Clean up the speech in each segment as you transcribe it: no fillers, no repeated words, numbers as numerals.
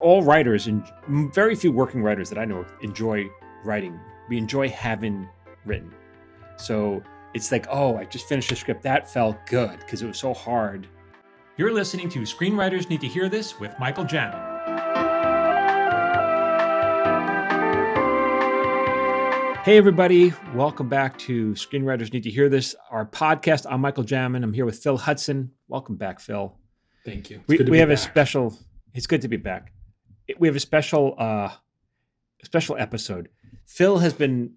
all writers and very few working writers that I know enjoy writing. We enjoy having written. So it's like, oh, I just finished a script. That felt good because it was so hard. You're listening to Screenwriters Need to Hear This with Michael Jamin. Hey, everybody. Welcome back to Screenwriters Need to Hear This, our podcast. I'm Michael Jamin. I'm here with Phil Hudson. Welcome back, Phil. Thank you. We have a special. It's good to be back. We have a special episode. Phil has been,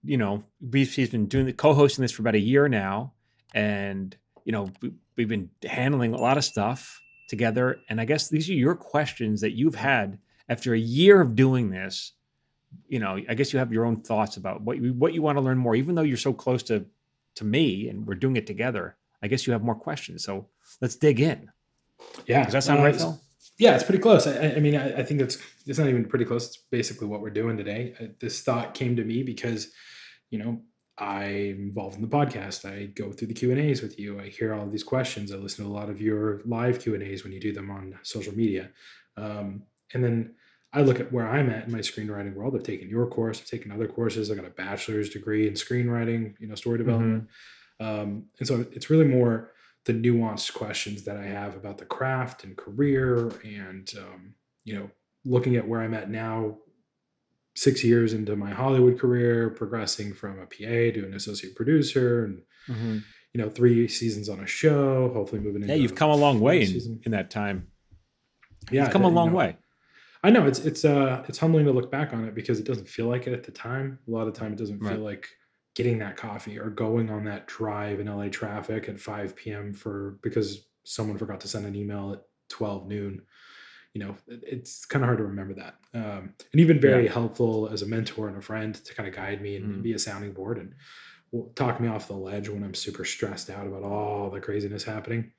he's been doing co-hosting this for about a year now, and we've been handling a lot of stuff together. And I guess these are your questions that you've had after a year of doing this. I guess you have your own thoughts about what you want to learn more, even though you're so close to me and we're doing it together. I guess you have more questions. So let's dig in. Yeah. Does that sound right, Phil? Yeah, it's pretty close. I mean, I think it's not even pretty close. It's basically what we're doing today. This thought came to me because, I'm involved in the podcast. I go through the Q&As with you. I hear all of these questions. I listen to a lot of your live Q&As when you do them on social media. And then I look at where I'm at in my screenwriting world. I've taken your course. I've taken other courses. I got a bachelor's degree in screenwriting, story development. And so it's really more the nuanced questions that I have about the craft and career and, looking at where I'm at now, 6 years into my Hollywood career, progressing from a PA to an associate producer and, 3 seasons on a show, hopefully moving into. Yeah, you've come a long way in that time. Yeah, you've come a long way. I know it's humbling to look back on it because it doesn't feel like it at the time. A lot of the time it doesn't feel like getting that coffee or going on that drive in LA traffic at 5 p.m. because someone forgot to send an email at 12 noon. It's kind of hard to remember that. And you've been very helpful as a mentor and a friend to kind of guide me and be a sounding board and talk me off the ledge when I'm super stressed out about all the craziness happening.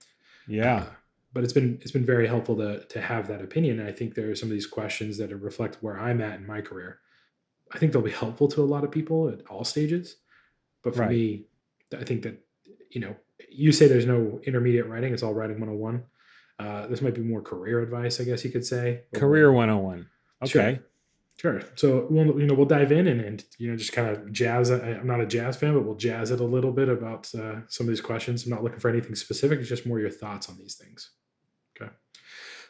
Yeah. But it's been very helpful to have that opinion. And I think there are some of these questions that reflect where I'm at in my career. I think they'll be helpful to a lot of people at all stages. But for me, I think that, you say there's no intermediate writing. It's all writing 101. This might be more career advice, I guess you could say. Career 101. Okay. Sure. So we'll dive in and just kind of jazz. I'm not a jazz fan, but we'll jazz it a little bit about some of these questions. I'm not looking for anything specific. It's just more your thoughts on these things. Okay.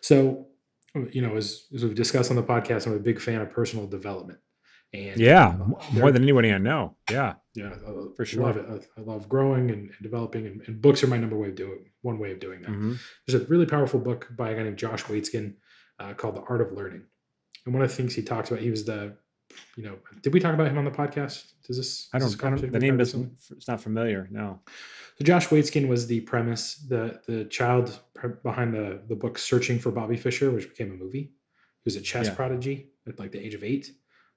So, as we've discussed on the podcast, I'm a big fan of personal development. And more than anybody I know. Yeah, for sure. Love it. I love growing and developing, and books are my one way of doing that. Mm-hmm. There's a really powerful book by a guy named Josh Waitzkin called The Art of Learning. And one of the things he talks about, he was did we talk about him on the podcast? The name it's not familiar. No. So Josh Waitzkin was the premise, the child behind the book Searching for Bobby Fischer, which became a movie. He was a chess prodigy at like the age of 8,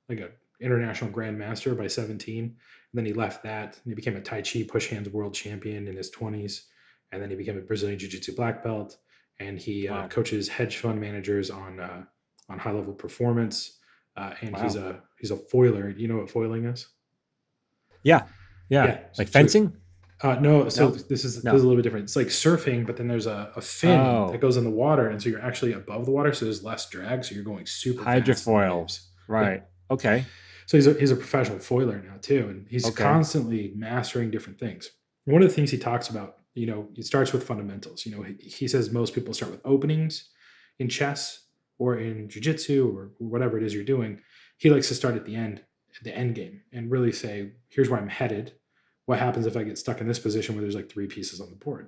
like a international grandmaster by 17. And then he left that and he became a Tai Chi push hands world champion in his 20s. And then he became a Brazilian Jiu-Jitsu black belt. And he coaches hedge fund managers on high level performance. He's a foiler. Do you know what foiling is? Yeah. Like fencing? No. So this is a little bit different. It's like surfing, but then there's a fin that goes in the water. And so you're actually above the water. So there's less drag. So you're going super hydrofoil. fast. Right. Yeah. Okay. So he's a professional foiler now too. And he's constantly mastering different things. One of the things he talks about, it starts with fundamentals. He says most people start with openings in chess or in jiu-jitsu or whatever it is you're doing. He likes to start at the end game, and really say, here's where I'm headed. What happens if I get stuck in this position where there's like 3 pieces on the board?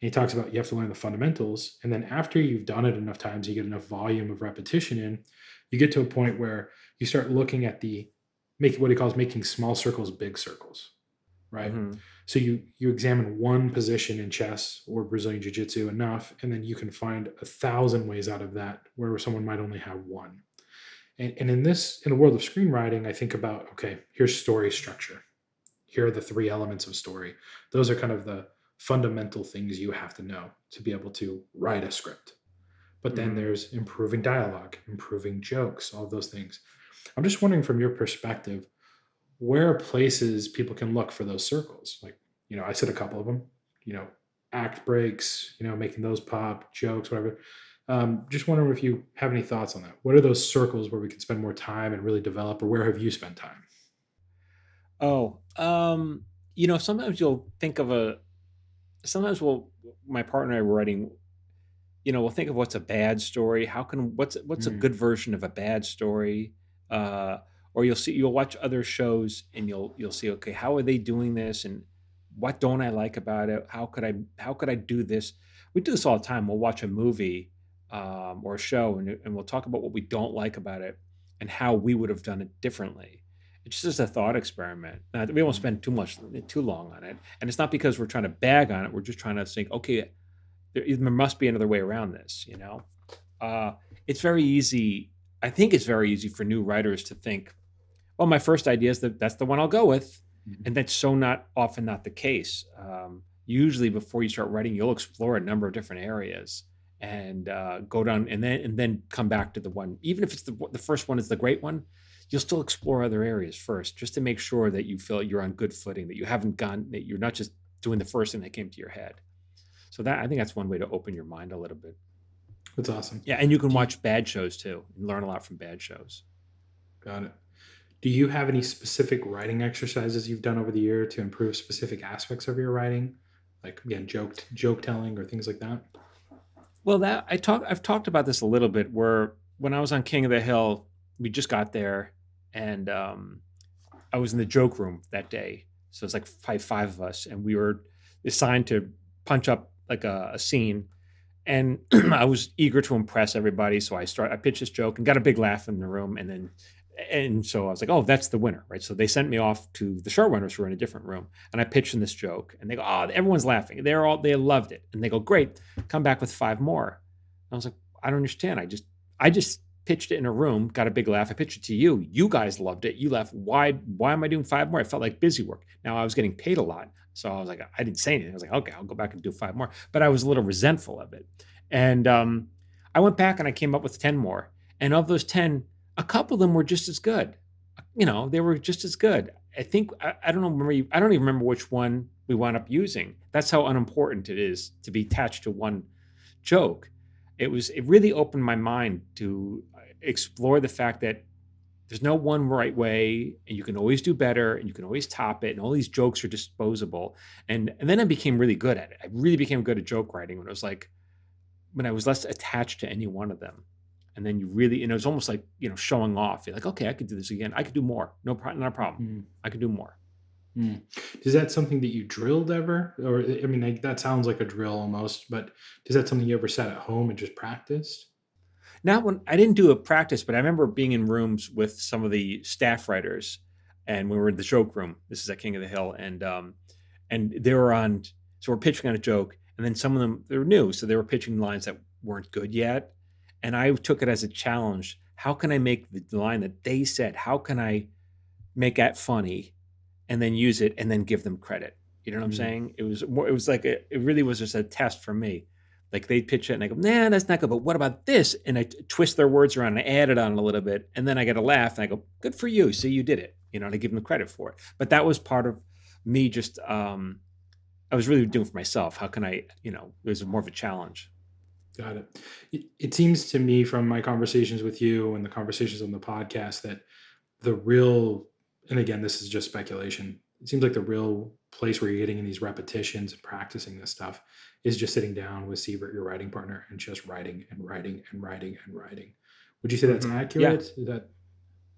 And he talks about you have to learn the fundamentals. And then after you've done it enough times, you get enough volume of repetition in, you get to a point where you start looking at what he calls making small circles, big circles, right? Mm-hmm. So you examine one position in chess or Brazilian Jiu-Jitsu enough, and then you can find 1,000 ways out of that where someone might only have one. And in the world of screenwriting, I think about, okay, here's story structure. Here are the 3 elements of story. Those are kind of the fundamental things you have to know to be able to write a script. But then there's improving dialogue, improving jokes, all of those things. I'm just wondering from your perspective, where are places people can look for those circles? Like, I said a couple of them, act breaks, making those pop, jokes, whatever. Just wondering if you have any thoughts on that. What are those circles where we can spend more time and really develop, or where have you spent time? Oh, sometimes you'll think of sometimes my partner and I were writing, we'll think of what's a bad story. What's a Mm, good version of a bad story? Uh, or you'll watch other shows and you'll see, okay, how are they doing this, and what don't I like about it? How could I do this? We do this all the time. We'll watch a movie or a show, and we'll talk about what we don't like about it and how we would have done it differently. It's just a thought experiment. We won't mm, spend too long on it, and it's not because we're trying to bag on it. We're just trying to think, okay, there must be another way around this. uh, it's very easy. I think it's very easy for new writers to think, well, my first idea is that's the one I'll go with, mm. and that's so not often not the case. Usually before you start writing, you'll explore a number of different areas and go down, and then come back to the one, even if it's the first one is the great one. You'll still explore other areas first, just to make sure that you feel you're on good footing, that you're not just doing the first thing that came to your head. So I think that's one way to open your mind a little bit. That's awesome. Yeah, and you can Do you, watch bad shows too and learn a lot from bad shows. got it. Do you have any specific writing exercises you've done over the year to improve specific aspects of your writing, like again, joke telling or things like that? Well, I've talked about this a little bit. Where when I was on King of the Hill, we just got there, and I was in the joke room that day. So it's like five of us, and we were assigned to punch up like a scene. And I was eager to impress everybody, so I pitched this joke and got a big laugh in the room, and so I was like, oh, that's the winner, right? So they sent me off to the showrunners who were in a different room, and I pitched in this joke, and they go, oh, everyone's laughing. They loved it, and they go, great, come back with five more. And I was like, I don't understand. I just pitched it in a room, got a big laugh. I pitched it to you. You guys loved it. You laughed. Why am I doing five more? I felt like busy work. Now I was getting paid a lot, so I was like, I didn't say anything. I was like, okay, I'll go back and do five more. But I was a little resentful of it, and I went back and I came up with 10 more. And of those 10, a couple of them were just as good. They were just as good. I think I don't know. I don't even remember which one we wound up using. That's how unimportant it is to be attached to one joke. It really opened my mind to explore the fact that there's no one right way, and you can always do better, and you can always top it, and all these jokes are disposable. And then I became really good at it. I really became good at joke writing when I was less attached to any one of them. And then it was almost like, showing off. You're like, okay, I could do this again. I could do more. No problem. Not a problem. Mm, I could do more. mm. Is that something that you drilled ever? Or, I mean, like, that sounds like a drill almost, but is that something you ever sat at home and just practiced? Not when I didn't do a practice, but I remember being in rooms with some of the staff writers, and we were in the joke room. This is at King of the Hill, and they were on. So we're pitching on a joke, and then some of them, they were new, so they were pitching lines that weren't good yet, and I took it as a challenge. How can I make the line that they said? How can I make that funny, and then use it, and then give them credit? You know what I'm Mm, saying? It was more. It was like it really was just a test for me. Like they'd pitch it, and I go, nah, that's not good. But what about this? And I twist their words around and I add it on a little bit, and then I get a laugh, and I go, good for you. See, you did it. And I give them credit for it. But that was part of me. Just I was really doing it for myself. How can I? It was more of a challenge. got it. It seems to me from my conversations with you and the conversations on the podcast that the real, and again, this is just speculation. It seems like the real place where you're getting in these repetitions and practicing this stuff is just sitting down with Siebert, your writing partner, and just writing and writing and writing and writing. Would you say that's Yeah. accurate?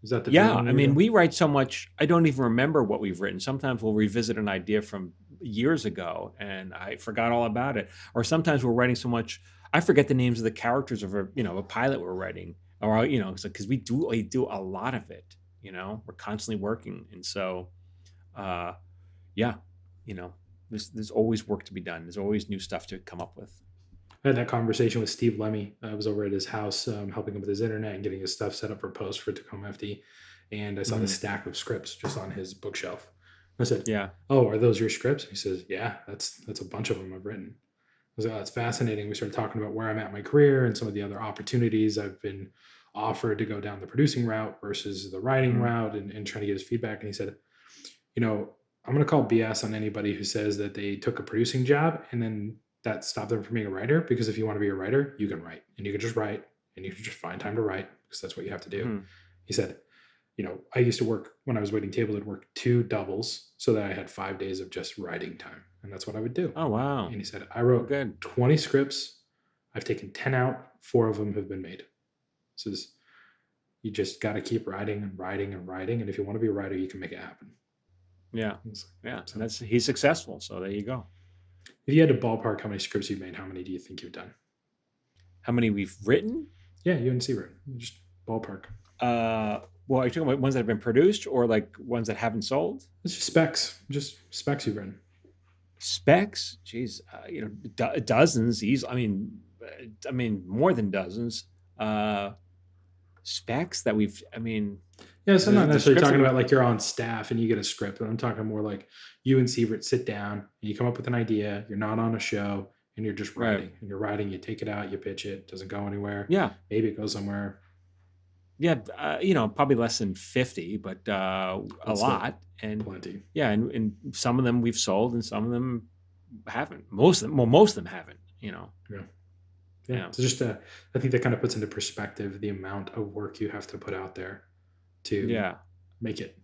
Is that the Yeah, drilling I you're mean, doing? we write so much, I don't even remember what we've written. Sometimes we'll revisit an idea from years ago and I forgot all about it. Or sometimes we're writing so much, I forget the names of the characters of a pilot we're writing. Or, because we do a lot of it, we're constantly working. And so, uh, yeah, you know, there's always work to be done. There's always new stuff to come up with. I had that conversation with Steve Lemmy. I was over at his house, helping him with his internet and getting his stuff set up for post for Tacoma FD. And I saw this Mhm. stack of scripts just on his bookshelf. I said, Yeah. "Oh, are those your scripts?" He says, "Yeah, that's a bunch of them I've written." I was like, "Oh, that's fascinating." We started talking about where I'm at in my career and some of the other opportunities I've been offered to go down the producing route versus the writing Mhm. route, and trying to get his feedback. And he said, "I'm going to call BS on anybody who says that they took a producing job and then that stop them from being a writer, because if you want to be a writer, you can write, and you can just write, and you can just find time to write, because that's what you have to do. Mhm. He said, I used to work when I was waiting tables, I'd work 2 doubles so that I had 5 days of just writing time. And that's what I would do. Oh, wow. And he said, I Oh, wrote good. 20 scripts. I've taken 10 out. 4 of them have been made. Says, you just got to keep writing and writing and writing. And if you want to be a writer, you can make it happen. Yeah. It's Yeah. so He's successful. So there you go. if you had to ballpark how many scripts you've made, how many do you think you've done? How many we've written? Yeah, UNC written. Just ballpark. Well, are you talking about ones that have been produced or like ones that haven't sold? It's just specs. Just specs you've written. Specs, geez, dozens. I mean, more than dozens. Specs that we've. I mean, yeah. So I'm not necessarily scripts talking about like you're on staff and you get a script, but I'm talking more like you and Sievert sit down and you come up with an idea. You're not on a show and you're just writing. Right. And you're writing. You take it out. You pitch it. Doesn't go anywhere. Yeah. Maybe it goes somewhere. Yeah, probably less than 50, but a lot. And Plenty. yeah, and some of them we've sold, and some of them haven't. Most of them haven't. Yeah. Yeah. So just I think that kind of puts into perspective the amount of work you have to put out there to make it.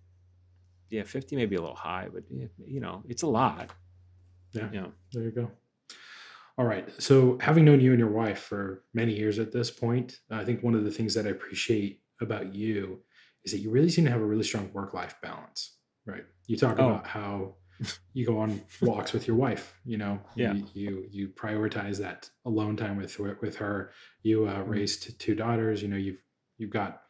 Yeah, 50 may be a little high, but it's a lot. Yeah. There you go. All right. So having known you and your wife for many years at this point, I think one of the things that I appreciate about you is that you really seem to have a really strong work-life balance, right? You talk about how you go on walks with your wife, you prioritize that alone time with her. You raised 2 daughters, you've got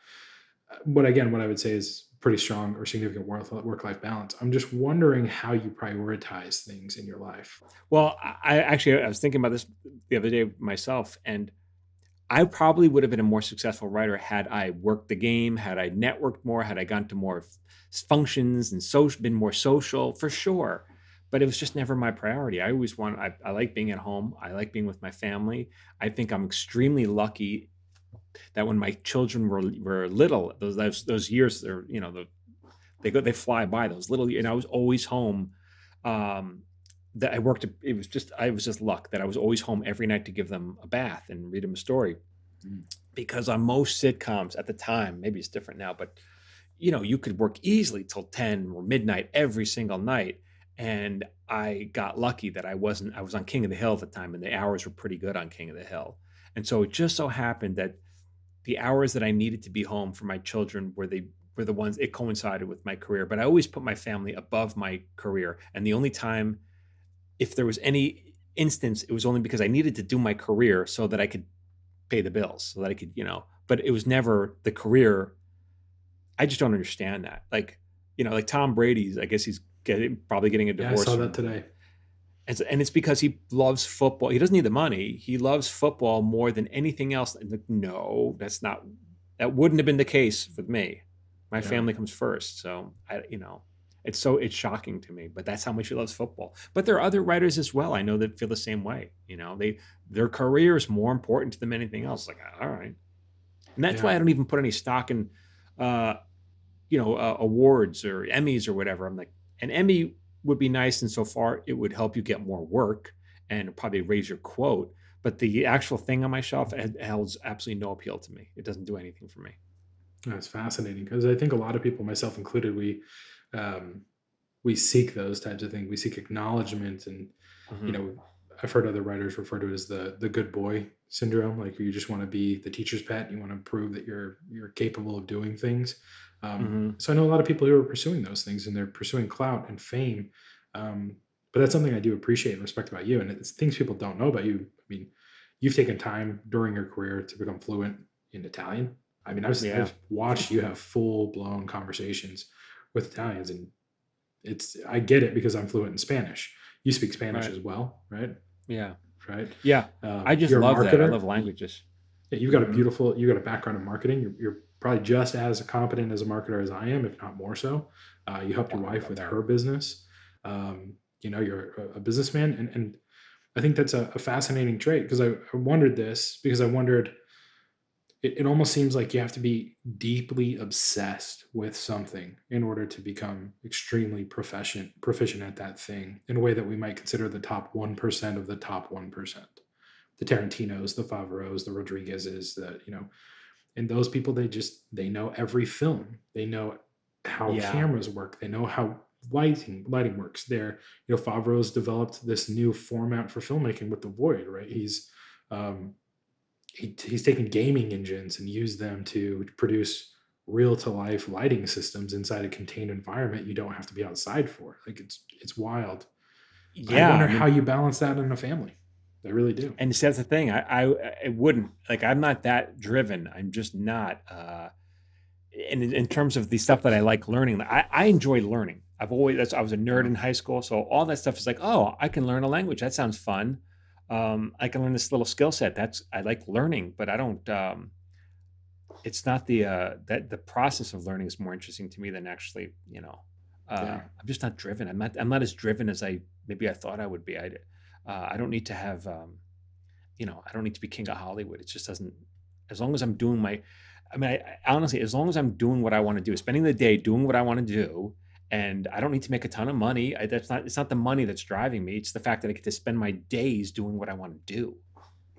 what I would say is pretty strong or significant work-life balance. I'm just wondering how you prioritize things in your life. Well, I was thinking about this the other day myself, and I probably would have been a more successful writer had I worked the game, had I networked more, had I gone to more functions and been more social, for sure. But it was just never my priority. I always I like being at home. I like being with my family. I think I'm extremely lucky that when my children were little, those years, they fly by, those little, and I was always home. That I worked. I was just luck that I was always home every night to give them a bath and read them a story. Because on most sitcoms at the time, maybe it's different now, but you could work easily till 10 or midnight every single night. And I got lucky that I was on King of the Hill at the time, and the hours were pretty good on King of the Hill. And so it just so happened that the hours that I needed to be home for my children were the ones, it coincided with my career. But I always put my family above my career. And the only time, if there was any instance, it was only because I needed to do my career so that I could pay the bills, so that I could, but it was never the career. I just don't understand that. Like Tom Brady's, I guess he's probably getting a divorce. Yeah, I saw that today. And it's because he loves football. He doesn't need the money. He loves football more than anything else. And no, that wouldn't have been the case with me. My family comes first. So it's shocking to me, but that's how much he loves football. But there are other writers as well, I know, that feel the same way. Their career is more important to them than anything else. Like, all right. And that's why I don't even put any stock in, awards or Emmys or whatever. I'm like, an Emmy would be nice insofar it would help you get more work and probably raise your quote. But the actual thing on my shelf holds absolutely no appeal to me. It doesn't do anything for me. That's fascinating, because I think a lot of people, myself included, we seek those types of things. We seek acknowledgement, and I've heard other writers refer to it as the good boy syndrome. Like, you just want to be the teacher's pet. You want to prove that you're capable of doing things. So I know a lot of people who are pursuing those things, and they're pursuing clout and fame. But that's something I do appreciate and respect about you. And it's things people don't know about you. I mean, you've taken time during your career to become fluent in Italian. I mean, I've watched you have full blown conversations with Italians, and I get it because I'm fluent in Spanish. You speak Spanish as well, right? Yeah. Right. Yeah. I just love that. I love languages. Yeah, you got a background in marketing. You're probably just as competent as a marketer as I am, if not more so. You helped your wife with her business. You're a businessman, and I think that's a fascinating trait, because I wondered this, because I wondered, it almost seems like you have to be deeply obsessed with something in order to become extremely proficient at that thing in a way that we might consider the top 1% of the top 1%. The Tarantinos, the Favreaus, the Rodriguezes, and those people, they know every film. They know how Yeah. cameras work. They know how lighting works. Favreau's developed this new format for filmmaking with The Void, right? Um, he's taken gaming engines and used them to produce real to life lighting systems inside a contained environment you don't have to be outside for. Like it's wild. I Yeah. wonder I how mean, you balance that in a family. I really do. and see, that's the thing. I wouldn't like. I'm not that driven. I'm just not. And in terms of the stuff that I like learning, I enjoy learning. I was a nerd Yeah. in high school, so all that stuff is like, oh, I can learn a language. That sounds fun. I can learn this little skill set. I like learning, but I don't. It's not that the process of learning is more interesting to me than actually, Yeah. I'm just not driven. I'm not as driven as maybe I thought I would be. I don't need to have, I don't need to be king of Hollywood. It just doesn't. As long as I'm doing I honestly, as long as I'm doing what I want to do, spending the day doing what I want to do, and I don't need to make a ton of money. It's not the money that's driving me. It's the fact that I get to spend my days doing what I want to do.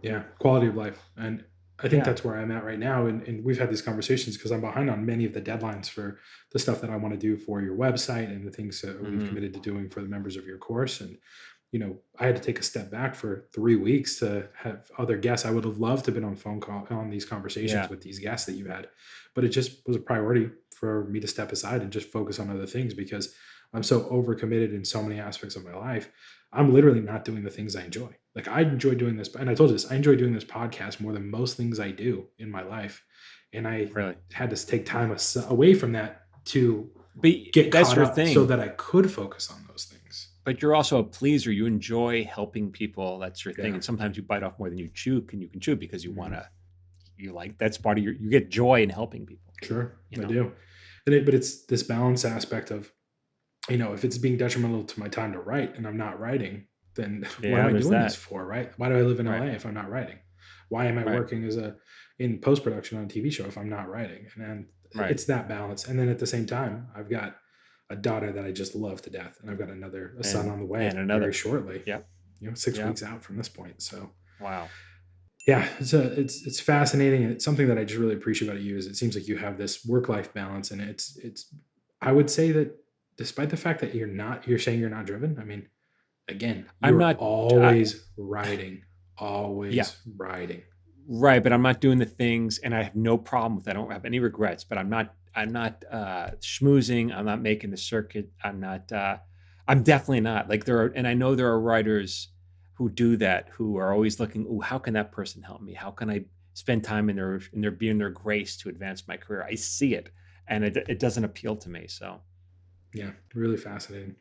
Yeah. Quality of life. And I think Yeah. that's where I'm at right now. And we've had these conversations because I'm behind on many of the deadlines for the stuff that I want to do for your website and the things that we've Hmm. committed to doing for the members of your course. And I had to take a step back for 3 weeks to have other guests. I would have loved to have been on phone call on these conversations Yeah. with these guests that you had, but it just was a priority for me to step aside and just focus on other things because I'm so overcommitted in so many aspects of my life. I'm literally not doing the things I enjoy. Like I enjoy doing this, and I told you this, I enjoy doing this podcast more than most things I do in my life. And I Really. had to take time away from that to But get that's caught your up so thing. that I could focus on those things. But you're also a pleaser. You enjoy helping people. That's your thing. Yeah. And sometimes you bite off more than you can chew because you want Mhm. to, that's part of you get joy in helping people, Sure, you I know? do. But it's this balance aspect of, if it's being detrimental to my time to write and I'm not writing, then what am Yeah, I there's doing this that. for, right? Why do I live in Right. LA if I'm not writing? Why am I Right. working in post production on a TV show if I'm not writing? And then Right. it's that balance. And then at the same time, I've got a daughter that I just love to death, and I've got a son on the way And very another. shortly. Yep. 6 weeks Yep. out from this point. So Wow. yeah, it's fascinating, and it's something that I just really appreciate about you is it seems like you have this work-life balance, and it's I would say that despite the fact that you're saying you're not driven, I mean, again, I'm you're not, I, always writing, yeah, always writing. right. But I'm not doing the things and I have no problem with it. I don't have any regrets, but I'm not schmoozing. I'm not making the circuit. I'm definitely not and I know there are writers who do that, who are always looking, oh, how can that person help me? How can I spend time be in their grace to advance my career? I see it and it doesn't appeal to me. So, Yeah, really fascinating.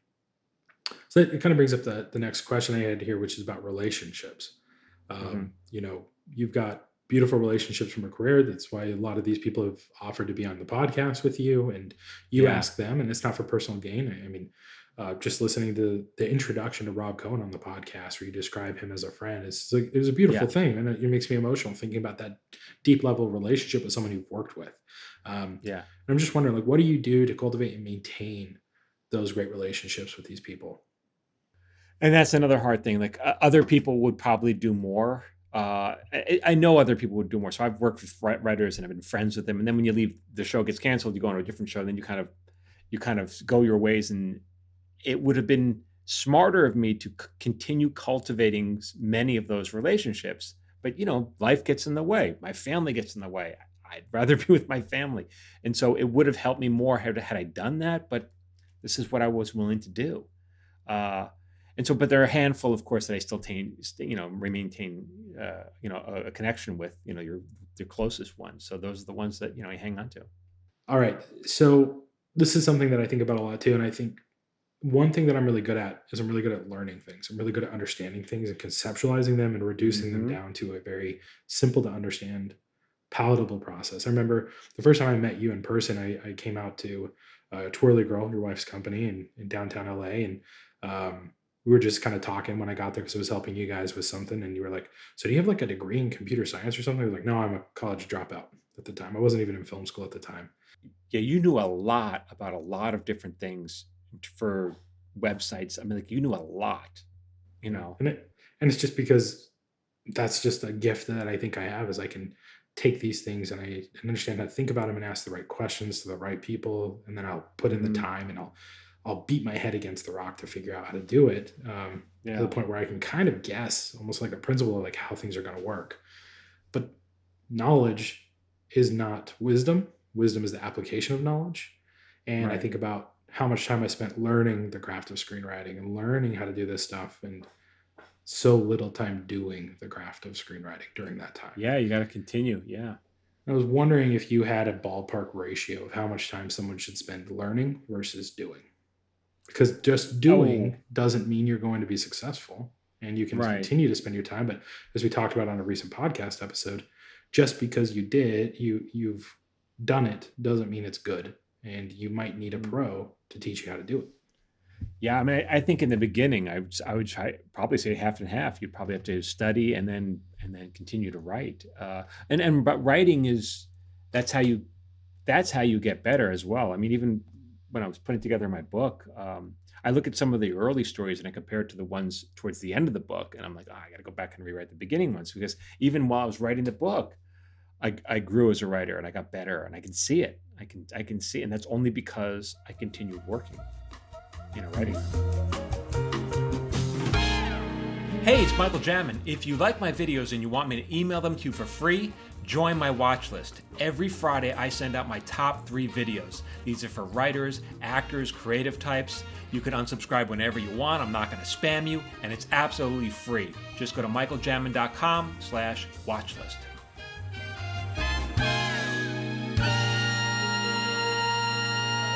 So it kind of brings up the next question I had here, which is about relationships. mhm. You've got beautiful relationships from a career. That's why a lot of these people have offered to be on the podcast with you, and you Yeah. ask them, and it's not for personal gain. I mean, just listening to the introduction to Rob Cohen on the podcast, where you describe him as a friend, it was a beautiful Yeah. thing, and it makes me emotional thinking about that deep level relationship with someone you've worked with. Yeah. And I'm just wondering, like, what do you do to cultivate and maintain those great relationships with these people? And that's another hard thing. Like other people would probably do more. I know other people would do more. So I've worked with writers and I've been friends with them. And then when you leave, the show gets canceled. You go on to a different show. Then you kind of go your ways. And it would have been smarter of me to continue cultivating many of those relationships. But life gets in the way. My family gets in the way. I'd rather be with my family. And so it would have helped me more had I done that. But this is what I was willing to do. Uh, but there are a handful, of course, that I still maintain, a connection with, your closest ones. So those are the ones that, I hang on to. All right. So this is something that I think about a lot too. And I think one thing that I'm really good at is I'm really good at learning things. I'm really good at understanding things and conceptualizing them and reducing them Hmm. down to a very simple to understand, palatable process. I remember the first time I met you in person, I came out to Twirly Girl, your wife's company in downtown LA. And we were just kind of talking when I got there because I was helping you guys with something. And you were like, so do you have like a degree in computer science or something? I was like, no, I'm a college dropout at the time. I wasn't even in film school at the time. Yeah, you knew a lot about a lot of different things for websites. I mean, like you knew a lot, you Yeah. know. And it's just because that's just a gift that I think I have is I can take these things and I understand how to think about them and ask the right questions to the right people. And then I'll put in the time and I'll beat my head against the rock to figure out how to do it to the point where I can kind of guess almost like a principle of like how things are going to work. But knowledge is not wisdom. Wisdom is the application of knowledge. And I think about how much time I spent learning the craft of screenwriting and learning how to do this stuff and so little time doing the craft of screenwriting during that time. Yeah, you got to continue. Yeah. I was wondering if you had a ballpark ratio of how much time someone should spend learning versus doing. Because just doing doesn't mean you're going to be successful, and you can continue to spend your time. But as we talked about on a recent podcast episode, just because you've done it doesn't mean it's good. And you might need a pro to teach you how to do it. Yeah, I mean, I think in the beginning, I would probably say half and half. You'd probably have to study and then continue to write. But writing that's how you get better as well. I mean, even when I was putting together my book, I look at some of the early stories and I compare it to the ones towards the end of the book, and I'm like, I got to go back and rewrite the beginning ones because even while I was writing the book, I grew as a writer and I got better, and I can see it. I can see it, and that's only because I continued working. Writing. Hey, it's Michael Jamin. If you like my videos and you want me to email them to you for free, join my watch list. Every Friday, I send out my top 3 videos. These are for writers, actors, creative types. You can unsubscribe whenever you want. I'm not going to spam you, and it's absolutely free. Just go to michaeljamin.com/watchlist.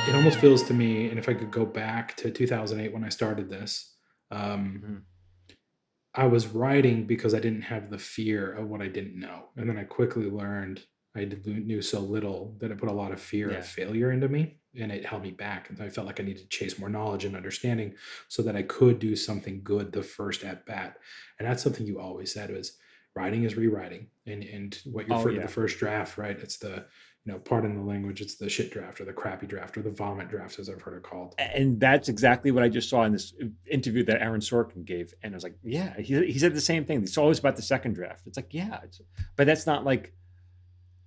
It almost feels to me, and if I could go back to 2008 when I started this, I was writing because I didn't have the fear of what I didn't know. And then I quickly learned I knew so little that it put a lot of fear of failure into me, and it held me back. And I felt like I needed to chase more knowledge and understanding so that I could do something good the first at bat. And that's something you always said was writing is rewriting. And what you refer to the first draft, right? It's the pardon the language, it's the shit draft or the crappy draft or the vomit draft, as I've heard it called. And that's exactly what I just saw in this interview that Aaron Sorkin gave. And I was like, yeah, he said the same thing. It's always about the second draft. It's like, yeah, but that's not like,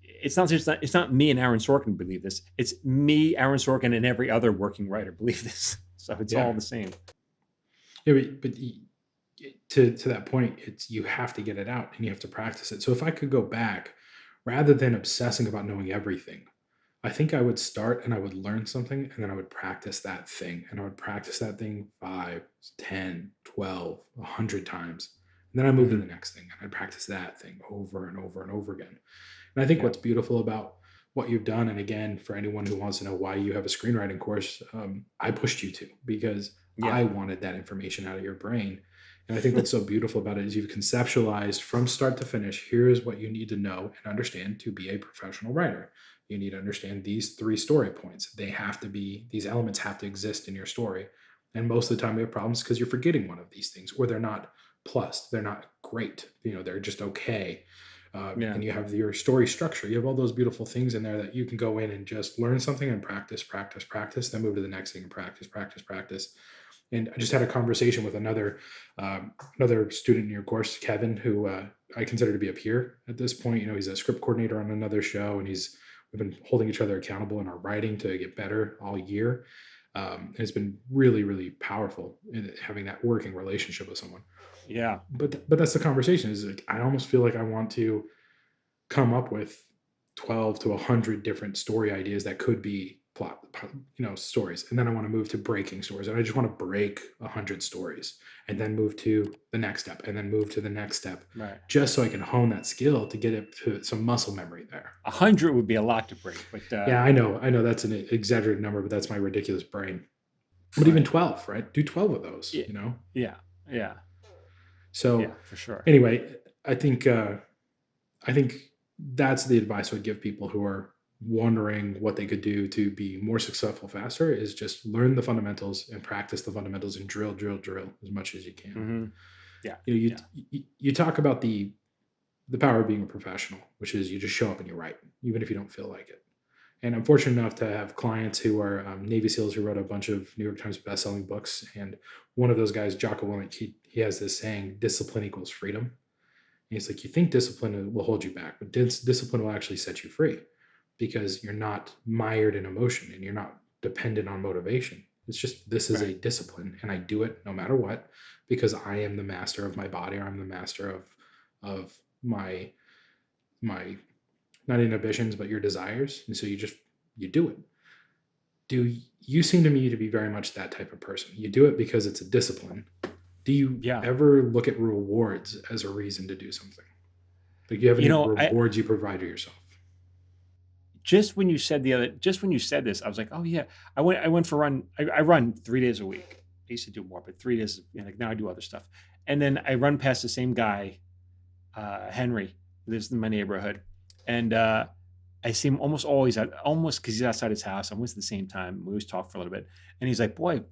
it's not me and Aaron Sorkin believe this. It's me, Aaron Sorkin, and every other working writer believe this. So it's all the same. Yeah, but to that point, you have to get it out and you have to practice it. So if I could go back, rather than obsessing about knowing everything, I think I would start and I would learn something and then I would practice that thing. And I would practice that thing 5, 10, 12, 100 times. And then I move to the next thing and I'd practice that thing over and over and over again. And I think what's beautiful about what you've done, and again, for anyone who wants to know why you have a screenwriting course, I pushed you to because I wanted that information out of your brain. And I think what's so beautiful about it is you've conceptualized from start to finish, here's what you need to know and understand to be a professional writer. You need to understand these 3 story points. These elements have to exist in your story. And most of the time we have problems because you're forgetting one of these things, or they're not plus, they're not great. They're just okay. And you have your story structure. You have all those beautiful things in there that you can go in and just learn something and practice, then move to the next thing and practice. And I just had a conversation with another student in your course, Kevin, who I consider to be a peer at this point. He's a script coordinator on another show, and we've been holding each other accountable in our writing to get better all year. And it's been really, really powerful in having that working relationship with someone. Yeah. But that's the conversation is like, I almost feel like I want to come up with 12 to 100 different story ideas that could be plot, stories. And then I want to move to breaking stories. And I just want to break 100 stories and then move to the next step and then move to the next step. Right. Just so I can hone that skill to get it to some muscle memory there. 100 would be a lot to break, but yeah, I know that's an exaggerated number, but that's my ridiculous brain. But even 12, right? Do 12 of those, Yeah. So yeah, for sure. Anyway, I think that's the advice I would give people who are wondering what they could do to be more successful faster is just learn the fundamentals and practice the fundamentals and drill, drill, drill as much as you can. Mm-hmm. Yeah. You know, Yeah. you talk about the power of being a professional, which is you just show up and you write, even if you don't feel like it. And I'm fortunate enough to have clients who are Navy SEALs who wrote a bunch of New York Times bestselling books. And one of those guys, Jocko Willink, he has this saying, discipline equals freedom. And he's like, you think discipline will hold you back, but discipline will actually set you free because you're not mired in emotion and you're not dependent on motivation. It's just, this is a discipline and I do it no matter what, because I am the master of my body, or I'm the master of my not inhibitions, but your desires. And so you do it. You seem to me to be very much that type of person. You do it because it's a discipline. Do you ever look at rewards as a reason to do something? Like, you have any rewards you provide to yourself? Just when you said this, I was like, oh yeah, I went for a run. I run 3 days a week. I used to do more, but 3 days, like now I do other stuff. And then I run past the same guy, Henry, who lives in my neighborhood. And I see him almost always because he's outside his house. I'm always at the same time. We always talk for a little bit. And he's like, boy,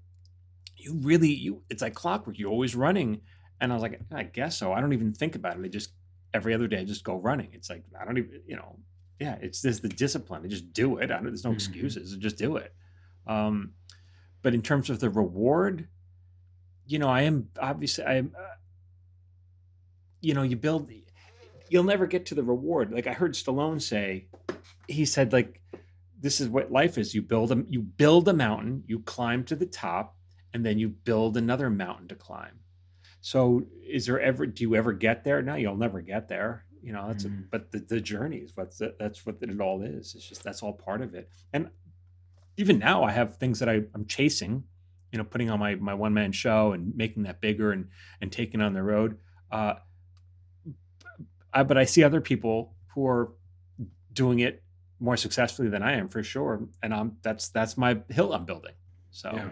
it's like clockwork. You're always running. And I was like, I guess so. I don't even think about it. I just, every other day, I just go running. It's like, I don't even, it's just the discipline. I just do it. There's no excuses. I just do it. But in terms of the reward, you'll never get to the reward. Like I heard Stallone say, he said, like, this is what life is. You build a mountain, you climb to the top, and then you build another mountain to climb. So do you ever get there? No, you'll never get there. But the journey is that's what it all is. It's just, that's all part of it. And even now I have things that I'm chasing, putting on my one-man show and making that bigger and taking on the road. But I see other people who are doing it more successfully than I am, for sure. And that's my hill I'm building. So yeah.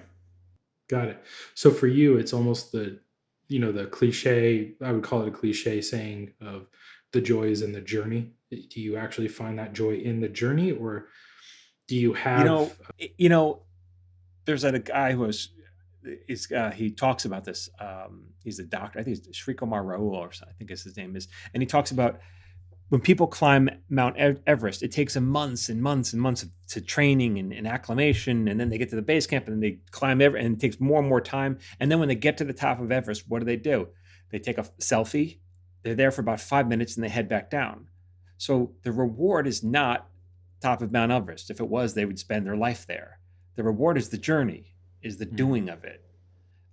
Got it. So for you, it's almost the cliche, I would call it a cliche saying of the joy is in the journey. Do you actually find that joy in the journey, or do you have, there's a guy he talks about this. He's a doctor. I think it's Srikumar Rahul, or I think his name is. And he talks about when people climb Mount Everest, it takes them months and months and months to training and acclimation. And then they get to the base camp and then they climb Everest, and it takes more and more time. And then when they get to the top of Everest, what do? They take a selfie. They're there for about 5 minutes and they head back down. So the reward is not top of Mount Everest. If it was, they would spend their life there. The reward is the journey, is the doing of it.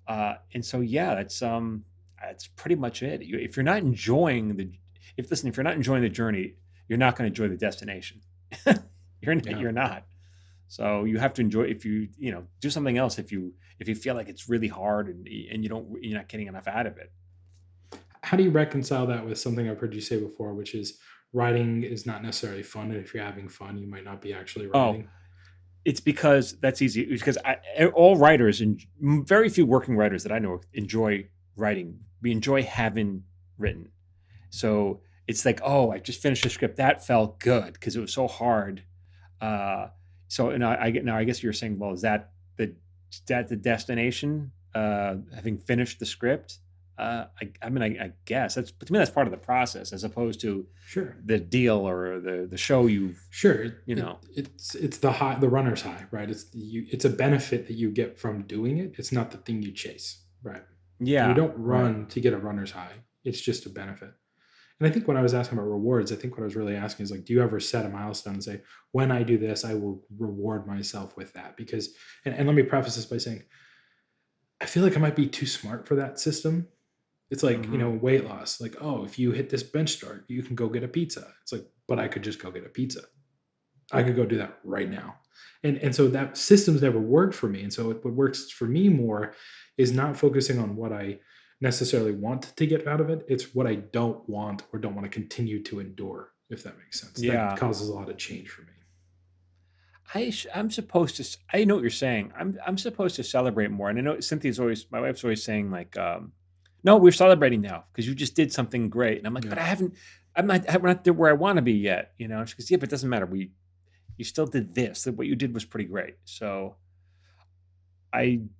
And so, yeah, that's pretty much it. If you're not enjoying the journey, you're not going to enjoy the destination. You're not. So you have to enjoy. If you do something else, if you feel like it's really hard and you're not getting enough out of it. How do you reconcile that with something I've heard you say before, which is writing is not necessarily fun, and if you're having fun, you might not be actually writing? It's because that's easy. It's because all writers, and very few working writers that I know, enjoy writing. We enjoy having written. So it's like, oh, I just finished a script that felt good because it was so hard. I guess you're saying, well, is that the destination? Having finished the script. I guess to me that's part of the process, as opposed to the deal or the show you've. Sure, it's the high, the runner's high, right? It's a benefit that you get from doing it. It's not the thing you chase, right? Yeah, you don't run to get a runner's high. It's just a benefit. And I think when I was asking about rewards, I think what I was really asking is, like, do you ever set a milestone and say, when I do this, I will reward myself with that? Because, and let me preface this by saying, I feel like I might be too smart for that system. It's like, weight loss. Like, oh, if you hit this bench start, you can go get a pizza. It's like, but I could just go get a pizza. I could go do that right now. And so that system's never worked for me. And so what works for me more is not focusing on what I necessarily want to get out of it. It's what I don't want or don't want to continue to endure, if that makes sense. Yeah. That causes a lot of change for me. I'm supposed to, I know what you're saying. I'm supposed to celebrate more. And I know my wife's always saying, like, no, we're celebrating now because you just did something great. And I'm like, but I'm not there where I want to be yet. She goes, yeah, but it doesn't matter. you still did this. That what you did was pretty great. So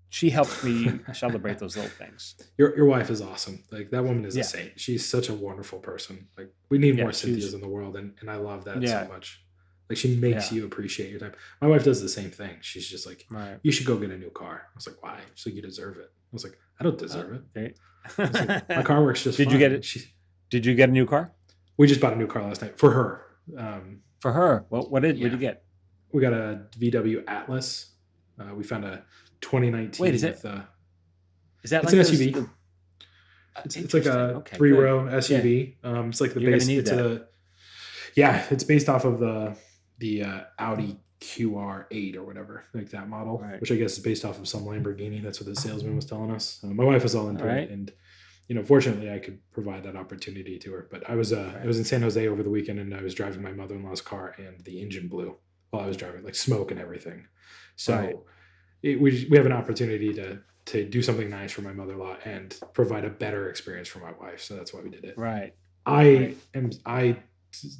she helps me celebrate those little things. Your wife is awesome. Like, that woman is Yeah. a saint. She's such a wonderful person. Like, we need Yeah, more Cynthias in the world, and I love that Yeah. so much. Like, she makes Yeah. you appreciate your time. My wife does the same thing. She's just like, Right. you should go get a new car. I was like, why? She's like, you deserve it. I was like, I don't deserve it. Great. I was like, my car works just Did fine. you get it? Did you get a new car? We just bought a new car last night for her. For her? What did you get? We got a VW Atlas. We found a 2019. Wait, is that it's like an SUV? It's like a 3-row SUV. Yeah. It's like the You're base. gonna need that. It's based off of the Audi QR8 or whatever, like that model, Right. which I guess is based off of some Lamborghini. That's what the salesman was telling us. My wife was all into All right. it, and fortunately, I could provide that opportunity to her. But I was in San Jose over the weekend, and I was driving my mother-in-law's car, and the engine blew while I was driving, like smoke and everything. So Right. we have an opportunity to do something nice for my mother-in-law and provide a better experience for my wife. So that's why we did it. Right. I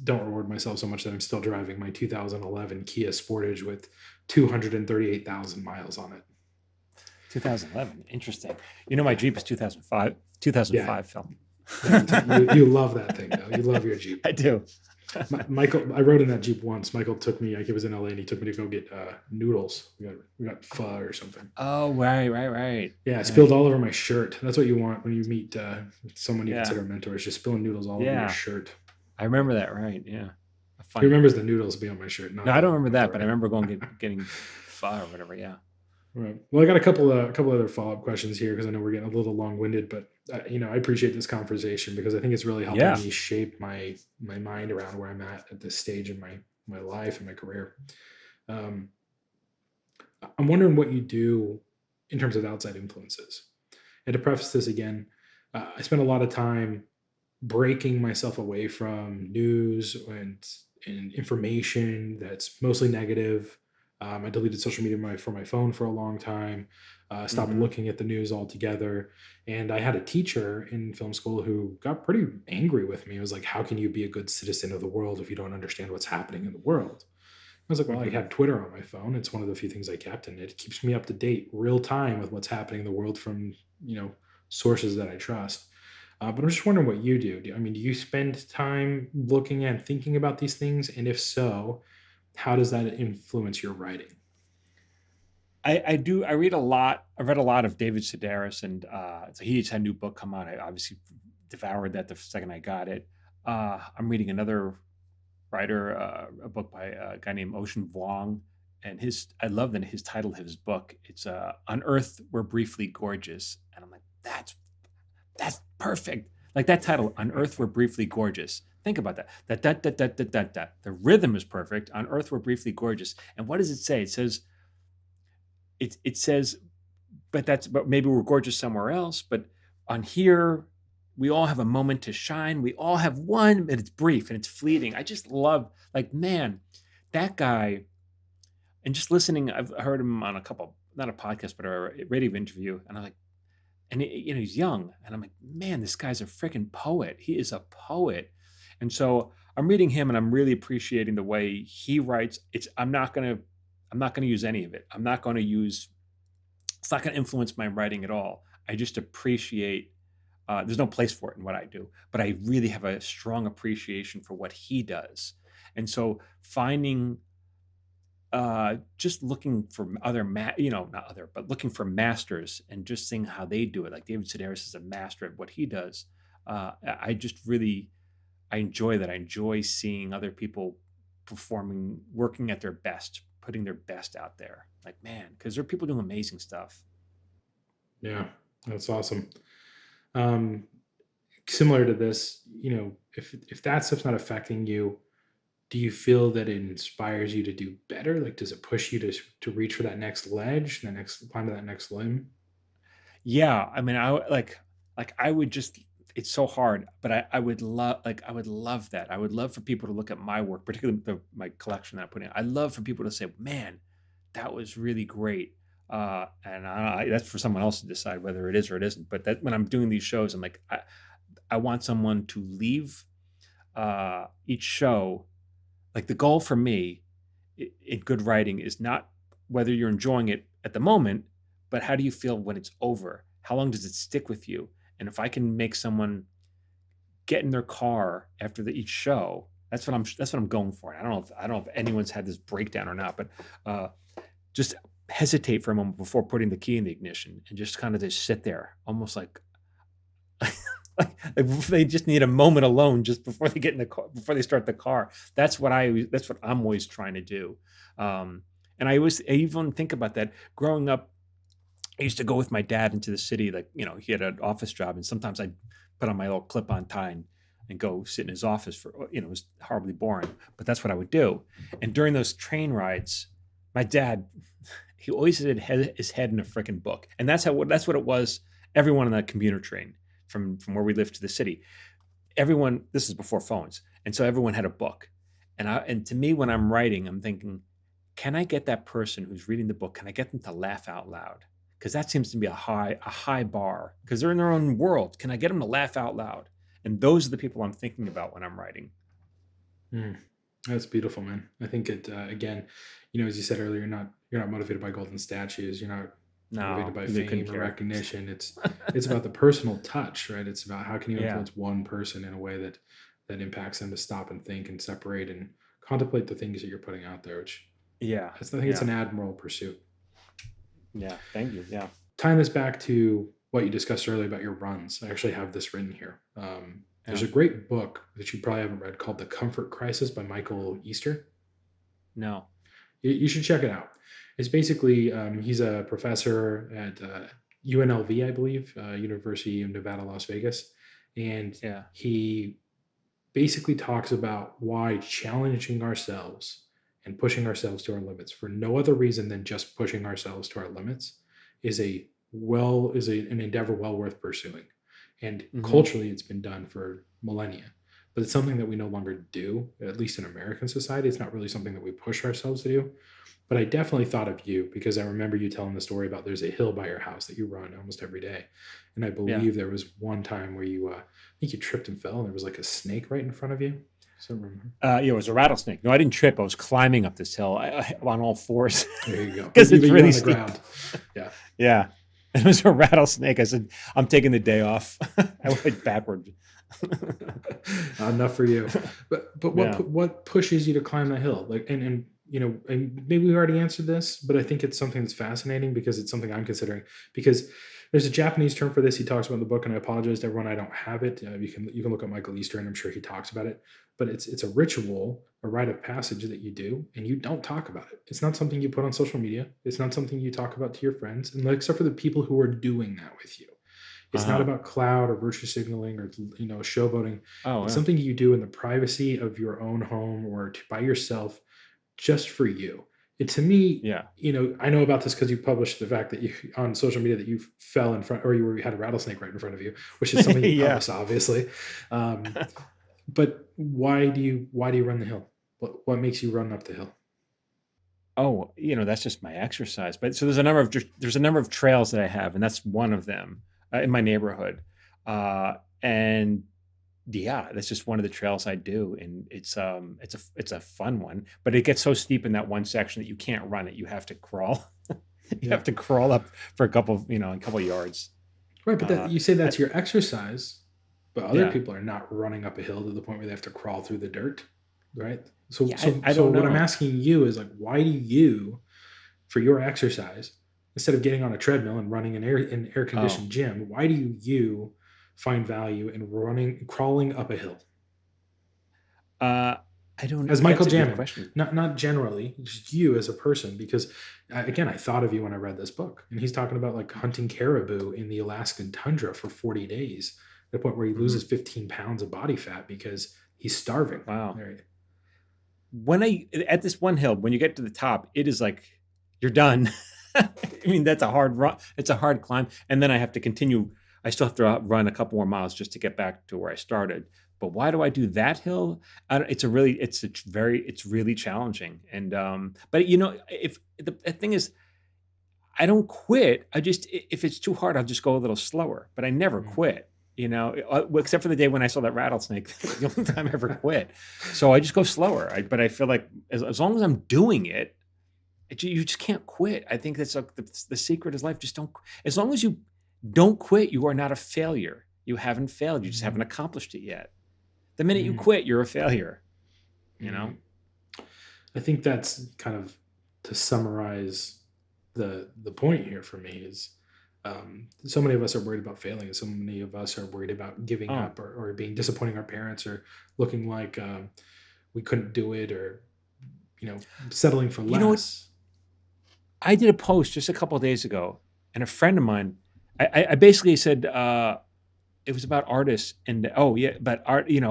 don't reward myself so much that I'm still driving my 2011 Kia Sportage with 238,000 miles on it. 2011. Interesting. My Jeep is 2005. 2005 film. You love that thing, though. You love your Jeep. I do. Michael, I rode in that Jeep once. Michael took me. He was in LA, and he took me to go get noodles. We got pho or something. Oh, right. Yeah, it spilled all over my shirt. That's what you want when you meet someone you consider a mentor. Is just spilling noodles all over your shirt. I remember that. Right. Yeah. He remembers the noodles being on my shirt. No, I don't remember that, but I remember getting pho or whatever. Yeah. Right. Well, I got a couple other follow-up questions here because I know we're getting a little long-winded, but I appreciate this conversation because I think it's really helping me shape my mind around where I'm at this stage in my life and my career. I'm wondering what you do in terms of outside influences. And to preface this again, I spend a lot of time breaking myself away from news and information that's mostly negative. I deleted social media from my phone for a long time, stopped looking at the news altogether. And I had a teacher in film school who got pretty angry with me. It was like, how can you be a good citizen of the world if you don't understand what's happening in the world? I was like, well, I had Twitter on my phone. It's one of the few things I kept, and it keeps me up to date real time with what's happening in the world from, sources that I trust. But I'm just wondering what you do. Do you spend time looking and thinking about these things? And if so, how does that influence your writing? I do. I read a lot. I read a lot of David Sedaris, and so he just had a new book come out. I obviously devoured that the second I got it. I'm reading another writer, a book by a guy named Ocean Vuong, and I love that his title of his book. It's "On Earth We're Briefly Gorgeous," and I'm like, that's perfect. Like that title, "On Earth We're Briefly Gorgeous." Think about that. That. The rhythm is perfect. On Earth We're Briefly Gorgeous. And what does it say? It says, it says, but maybe we're gorgeous somewhere else. But on here, we all have a moment to shine. We all have one, but it's brief and it's fleeting. I just love, man, that guy. And just listening, I've heard him on a couple, not a podcast, but a radio interview. And I'm like, and he's young. And I'm like, man, this guy's a freaking poet. He is a poet. And so I'm reading him and I'm really appreciating the way he writes. I'm not going to use any of it. It's not going to influence my writing at all. I just appreciate, there's no place for it in what I do, but I really have a strong appreciation for what he does. And so finding, just looking for looking for masters and just seeing how they do it. Like David Sedaris is a master at what he does. I enjoy that. I enjoy seeing other people performing, working at their best, putting their best out there. Like, man, because there are people doing amazing stuff. Yeah, that's awesome. Similar to this, if that stuff's not affecting you, do you feel that it inspires you to do better? Like, does it push you to reach for that next ledge, climb to that next limb? Yeah, I would just. It's so hard, but I would love that. I would love for people to look at my work, particularly my collection that I put in. I'd love for people to say, man, that was really great. And that's for someone else to decide whether it is or it isn't. But that when I'm doing these shows, I'm like, I want someone to leave each show. Like the goal for me in good writing is not whether you're enjoying it at the moment, but how do you feel when it's over? How long does it stick with you? And if I can make someone get in their car after each show, that's what I'm going for. I don't know if anyone's had this breakdown or not, but just hesitate for a moment before putting the key in the ignition and just kind of just sit there, almost like they just need a moment alone just before they get in the car, before they start the car. That's what I'm always trying to do. And I even think about that growing up. I used to go with my dad into the city, like, he had an office job, and sometimes I'd put on my little clip-on tie and go sit in his office for, it was horribly boring, but that's what I would do. And during those train rides, my dad, he always had his head in a freaking book. And that's what it was. Everyone on that commuter train from where we lived to the city, everyone, this is before phones. And so everyone had a book. And to me, when I'm writing, I'm thinking, can I get that person who's reading the book, can I get them to laugh out loud? Because that seems to be a high bar, because they're in their own world. Can I get them to laugh out loud? And those are the people I'm thinking about when I'm writing. That's beautiful, man. I think it again, as you said earlier, you're not motivated by golden statues. You're not motivated by fame or recognition. It's about the personal touch, right? It's about how can you influence one person in a way that impacts them to stop and think and separate and contemplate the things that you're putting out there. Which I think it's an admirable pursuit. Yeah, thank you. Yeah. Tying this back to what you discussed earlier about your runs, I actually have this written here. There's a great book that you probably haven't read called The Comfort Crisis by Michael Easter. No. You should check it out. It's basically, he's a professor at UNLV, I believe, University of Nevada, Las Vegas. And he basically talks about why challenging ourselves and pushing ourselves to our limits for no other reason than just pushing ourselves to our limits is an endeavor well worth pursuing. And culturally, it's been done for millennia, but it's something that we no longer do, at least in American society. It's not really something that we push ourselves to do. But I definitely thought of you because I remember you telling the story about there's a hill by your house that you run almost every day. And I believe there was one time where you, I think you tripped and fell and there was like a snake right in front of you. It was a rattlesnake. No, I didn't trip. I was climbing up this hill on all fours. There you go. Because it's really on the steep. Ground. Yeah. Yeah. It was a rattlesnake. I said, I'm taking the day off. I went backward. Enough for you. But what pushes you to climb that hill? Like, and maybe we already answered this, but I think it's something that's fascinating because it's something I'm considering. Because there's a Japanese term for this. He talks about in the book, and I apologize to everyone, I don't have it. You can look up Michael Easter, and I'm sure he talks about it. But it's a ritual, a rite of passage that you do, and you don't talk about it. It's not something you put on social media. It's not something you talk about to your friends, and except for the people who are doing that with you. It's not about cloud or virtue signaling or showboating. It's something you do in the privacy of your own home or by yourself, just for you. To me, I know about this because you published the fact that you on social media that you fell in front, or you had a rattlesnake right in front of you, which is something you publish, obviously. But why do you run the hill? What makes you run up the hill? Oh, that's just my exercise. But so there's a number of trails that I have, and that's one of them in my neighborhood. And that's just one of the trails I do, and it's a fun one. But it gets so steep in that one section that you can't run it. You have to crawl. You have to crawl up for a couple yards. Right, but you say that's your exercise, but other people are not running up a hill to the point where they have to crawl through the dirt, right? So what I'm asking you is, like, why do you, for your exercise, instead of getting on a treadmill and running an air conditioned gym, why do you find value in crawling up a hill? I don't. As Michael Jamin, not generally, just you as a person. Because again, I thought of you when I read this book, and he's talking about like hunting caribou in the Alaskan tundra for 40 days, at the point where he loses 15 pounds of body fat because he's starving. Wow. At this one hill, when you get to the top, it is like you're done. I mean, that's a hard run. It's a hard climb, and then I have to continue. I still have to run a couple more miles just to get back to where I started. But why do I do that hill? It's really challenging. And but if the thing is, I don't quit. If it's too hard, I'll just go a little slower. But I never quit. except for the day when I saw that rattlesnake, the only time I ever quit. So I just go slower. But I feel like as long as I'm doing it, you just can't quit. I think that's like the secret is life. Just don't. As long as you don't quit, you are not a failure. You haven't failed. You just haven't accomplished it yet. The minute you quit, you're a failure. I think that's kind of to summarize the point here for me is so many of us are worried about failing, and so many of us are worried about giving up or being disappointing our parents or looking like we couldn't do it or settling for less. You know what? I did a post just a couple of days ago, and a friend of mine, I basically said it was about artists, and but art, it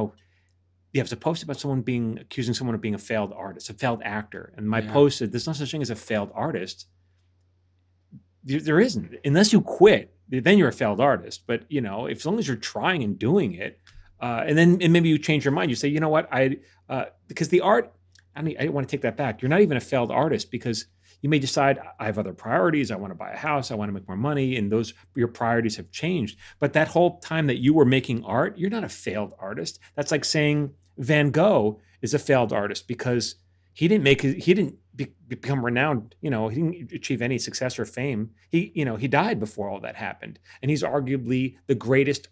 was a post about accusing someone of being a failed artist, a failed actor, and my post said, "There's no such thing as a failed artist. There isn't, unless you quit. Then you're a failed artist. But as long as you're trying and doing it, and maybe you change your mind, you say, you know what, because the art, I want to take that back. You're not even a failed artist because you may decide I have other priorities. I want to buy a house. I want to make more money. And your priorities have changed. But that whole time that you were making art, you're not a failed artist. That's like saying Van Gogh is a failed artist because he didn't become renowned. He didn't achieve any success or fame. He died before all that happened. And he's arguably the greatest,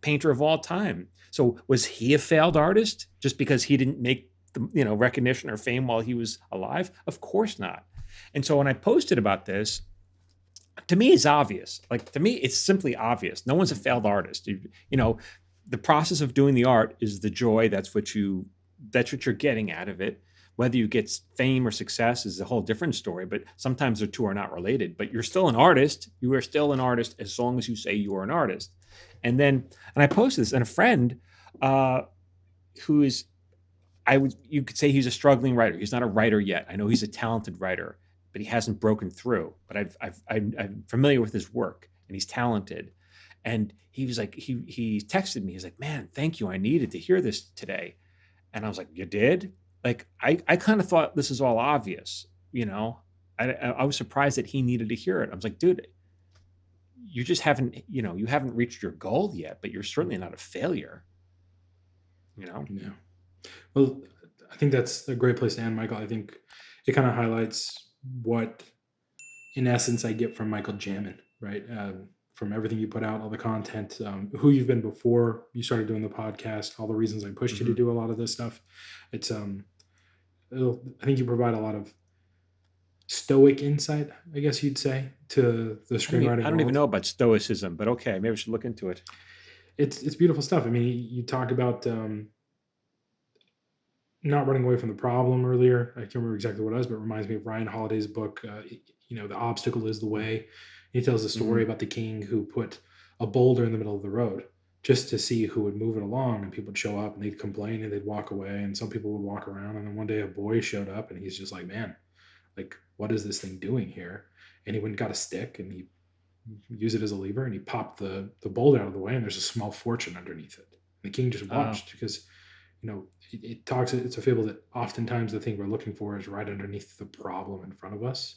painter of all time. So was he a failed artist just because he didn't make the, recognition or fame while he was alive? Of course not. And so when I posted about this, to me, it's obvious. Like, to me, it's simply obvious. No one's a failed artist. The process of doing the art is the joy. That's what you're getting out of it. Whether you get fame or success is a whole different story, but sometimes the two are not related. But you're still an artist. You are still an artist as long as you say you are an artist. And I posted this, and a friend you could say he's a struggling writer. He's not a writer yet. I know he's a talented writer, but he hasn't broken through. But I'm familiar with his work, and he's talented. And he was like, he texted me. He's like, man, thank you. I needed to hear this today. And I was like, you did? Like, I kind of thought this is all obvious. I was surprised that he needed to hear it. I was like, dude, you just haven't, you haven't reached your goal yet, but you're certainly not a failure. Yeah. Well, I think that's a great place to end, Michael. I think it kind of highlights what, in essence, I get from Michael Jamin, right? From everything you put out, all the content, who you've been before you started doing the podcast, all the reasons I pushed you to do a lot of this stuff. It's, I think you provide a lot of stoic insight, I guess you'd say, to the screenwriting. I don't even know about stoicism, but okay, maybe I should look into it. It's beautiful stuff. I mean, you talk about not running away from the problem earlier. I can't remember exactly what it was, but it reminds me of Ryan Holiday's book, The Obstacle is the Way. He tells a story about the king who put a boulder in the middle of the road just to see who would move it along, and people would show up and they'd complain and they'd walk away, and some people would walk around, and then one day a boy showed up and he's just like, man, like, what is this thing doing here? And he went and got a stick and he used it as a lever and he popped the boulder out of the way, and there's a small fortune underneath it. And the king just watched because it's a fable that oftentimes the thing we're looking for is right underneath the problem in front of us.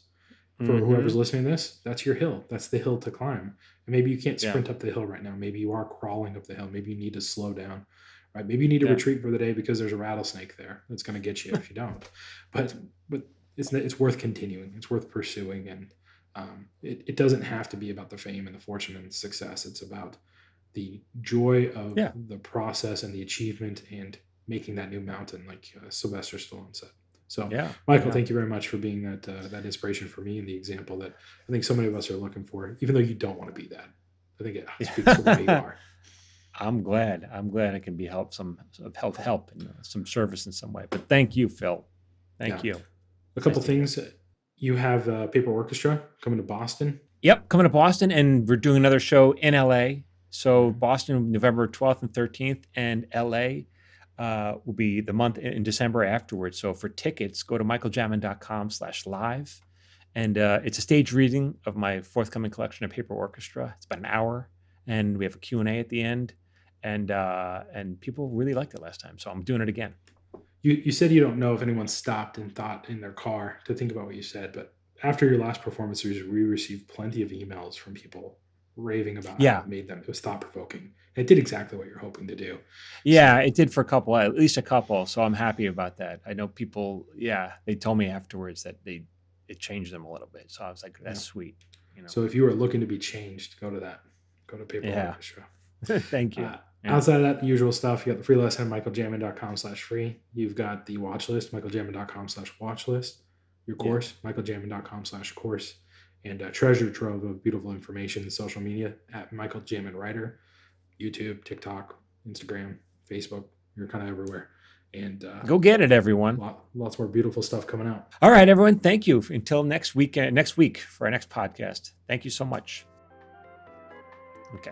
For whoever's listening to this, that's your hill. That's the hill to climb. And maybe you can't sprint up the hill right now. Maybe you are crawling up the hill. Maybe you need to slow down, right? Maybe you need to retreat for the day because there's a rattlesnake there that's going to get you if you don't. But it's worth continuing. It's worth pursuing. And it doesn't have to be about the fame and the fortune and the success. It's about the joy of the process and the achievement and making that new mountain, like Sylvester Stallone said. So, Michael, thank you very much for being that inspiration for me and the example that I think so many of us are looking for, even though you don't want to be that. I think it speaks to the way you are. I'm glad I can be help and some service in some way. But thank you, Phil. Thank you. A couple things. You have Paper Orchestra coming to Boston. Yep, coming to Boston, and we're doing another show in LA. So Boston, November 12th and 13th, and LA will be the month in December afterwards. So for tickets, go to michaeljamin.com/live. And it's a stage reading of my forthcoming collection of Paper Orchestra. It's about an hour, and we have a Q&A at the end. And people really liked it last time, so I'm doing it again. You said you don't know if anyone stopped and thought in their car to think about what you said, but after your last performance, we received plenty of emails from people raving about Yeah. how it made them. It was thought provoking. It did exactly what you're hoping to do. Yeah, it did for at least a couple. So I'm happy about that. I know people, they told me afterwards that it changed them a little bit. So I was like, that's sweet. So if you are looking to be changed, go to that. Go to Paper Orchestra. Thank you. Outside of that, the usual stuff, you got the free lesson at michaeljamin.com/free. You've got the watch list, michaeljamin.com/watch list. Your course, michaeljamin.com/course. And a treasure trove of beautiful information in social media at Michael Jamin Writer, YouTube, TikTok, Instagram, Facebook. You're kind of everywhere. And go get it, everyone. Lots more beautiful stuff coming out. All right, everyone. Thank you. Until next week for our next podcast. Thank you so much. Okay.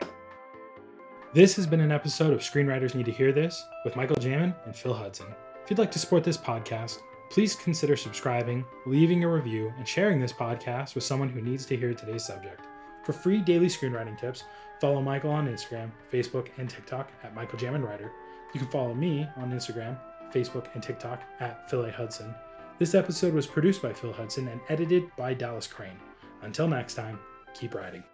This has been an episode of Screenwriters Need to Hear This with Michael Jamin and Phil Hudson. If you'd like to support this podcast, please consider subscribing, leaving a review, and sharing this podcast with someone who needs to hear today's subject. For free daily screenwriting tips, follow Michael on Instagram, Facebook, and TikTok at Michael Jamin Writer. You can follow me on Instagram, Facebook, and TikTok at Phil A. Hudson. This episode was produced by Phil Hudson and edited by Dallas Crane. Until next time, keep writing.